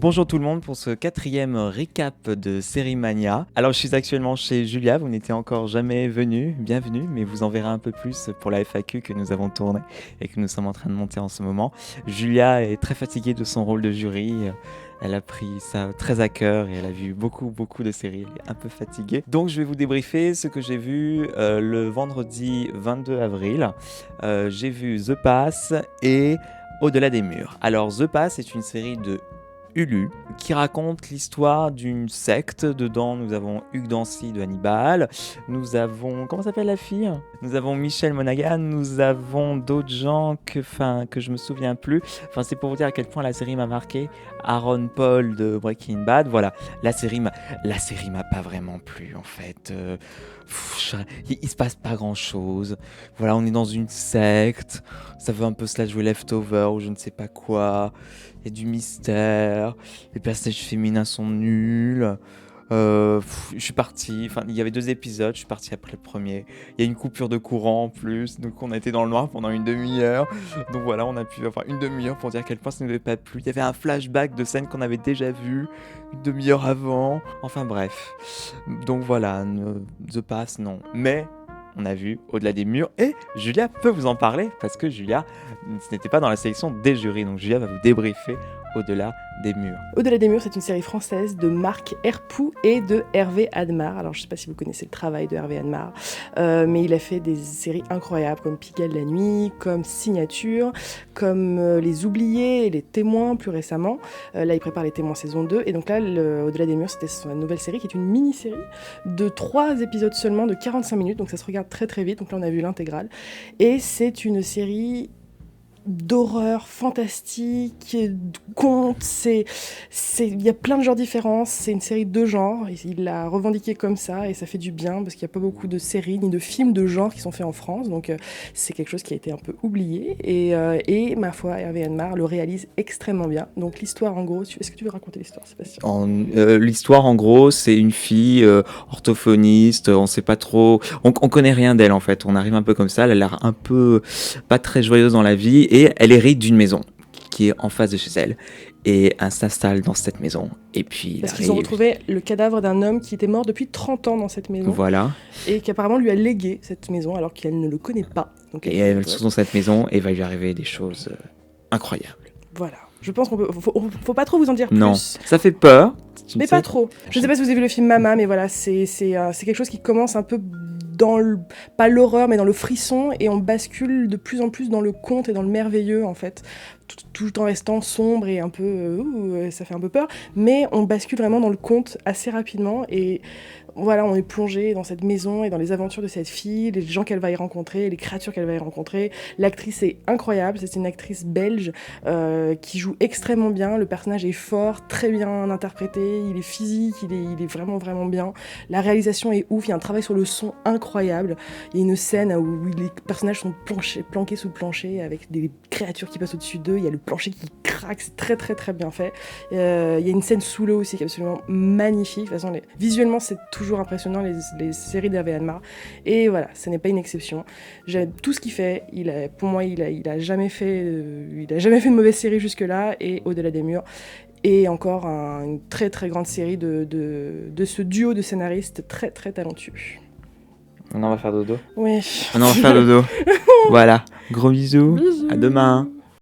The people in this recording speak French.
Bonjour tout le monde pour ce 4e recap de Série Mania. Alors je suis actuellement chez Julia, vous n'étiez encore jamais venu, bienvenue, mais vous en verrez un peu plus pour la FAQ que nous avons tournée et que nous sommes en train de monter en ce moment. Julia est très fatiguée de son rôle de jury, elle a pris ça très à cœur et elle a vu beaucoup de séries, elle est un peu fatiguée. Donc je vais vous débriefer ce que j'ai vu le vendredi 22 avril. J'ai vu The Pass et Au-delà des murs. Alors The Pass est une série de Hulu, qui raconte l'histoire d'une secte. Dedans, nous avons Hugh Dancy de Hannibal, nous avons... Comment s'appelle la fille ? Nous avons Michelle Monaghan, nous avons d'autres gens que je me souviens plus. Enfin, c'est pour vous dire à quel point la série m'a marqué. Aaron Paul de Breaking Bad, voilà. La série m'a pas vraiment plu, en fait. Il se passe pas grand-chose. Voilà, on est dans une secte. Ça veut un peu se la jouer Leftover ou je ne sais pas quoi. Il y a du mystère, les personnages féminins sont nuls. Je suis parti, il y avait 2 épisodes, je suis parti après le premier. Il y a une coupure de courant en plus, donc on a été dans le noir pendant une demi-heure. Donc voilà, on a pu avoir une demi-heure pour dire à quel point ça ne nous avait pas plu. Il y avait un flashback de scènes qu'on avait déjà vues une demi-heure avant. Enfin bref. Donc voilà, The Pass, non. Mais on a vu Au-delà des murs et Julia peut vous en parler parce que Julia, ce n'était pas dans la sélection des jurys. Donc Julia va vous débriefer Au-delà des murs. Au-delà des murs, c'est une série française de Marc Herpoux et de Hervé Admar. Alors, je ne sais pas si vous connaissez le travail de Hervé Admar, mais il a fait des séries incroyables comme Pigalle la nuit, comme Signature, comme Les Oubliés et Les Témoins plus récemment. Là, il prépare Les Témoins saison 2. Et donc là, Au-delà des murs, c'était sa nouvelle série qui est une mini-série de 3 épisodes seulement de 45 minutes. Donc ça se regarde très très vite. Donc là, on a vu l'intégrale. Et c'est une série d'horreur fantastique, de contes, il y a plein de genres différents, c'est une série de genres, il l'a revendiqué comme ça et ça fait du bien parce qu'il n'y a pas beaucoup de séries ni de films de genre qui sont faits en France, donc c'est quelque chose qui a été un peu oublié et ma foi, Hervé Admar le réalise extrêmement bien. Donc l'histoire en gros, est-ce que tu veux raconter l'histoire, Sébastien ? L'histoire en gros, c'est une fille orthophoniste, on sait pas trop, on connaît rien d'elle en fait, on arrive un peu comme ça, elle a l'air un peu pas très joyeuse dans la vie et elle hérite d'une maison qui est en face de chez elle et elle s'installe dans cette maison et puis parce qu'ils ont retrouvé le cadavre d'un homme qui était mort depuis 30 ans dans cette maison, voilà, et qui apparemment lui a légué cette maison alors qu'elle ne le connaît pas. Donc et elle se trouve dans cette maison et va lui arriver des choses incroyables. Voilà. Je pense faut pas trop vous en dire plus. Non, ça fait peur. Mais pas trop. Je ne sais pas si vous avez vu le film Mama, mais voilà, c'est quelque chose qui commence un peu dans pas l'horreur, mais dans le frisson, et on bascule de plus en plus dans le conte et dans le merveilleux, en fait, tout en restant sombre et un peu... ça fait un peu peur, mais on bascule vraiment dans le conte assez rapidement, et voilà, on est plongé dans cette maison et dans les aventures de cette fille, les gens qu'elle va y rencontrer, les créatures qu'elle va y rencontrer. L'actrice est incroyable, c'est une actrice belge qui joue extrêmement bien. Le personnage est fort, très bien interprété, il est physique, il est vraiment vraiment bien. La réalisation est ouf, il y a un travail sur le son incroyable. Il y a une scène où les personnages sont planqués sous le plancher avec des créatures qui passent au-dessus d'eux. Il y a le plancher qui craque, c'est très très très bien fait. Il y a une scène sous l'eau aussi qui est absolument magnifique. De toute façon, visuellement, c'est toujours impressionnant les séries d'Hervé Admar. Et voilà, ce n'est pas une exception. J'aime tout ce qu'il fait. Pour moi, il a jamais fait une mauvaise série jusque-là. Et Au-delà des murs. Et encore une très très grande série de ce duo de scénaristes très très talentueux. On en va faire dodo. Oui. On en va faire dodo. Voilà. Gros bisous. À demain.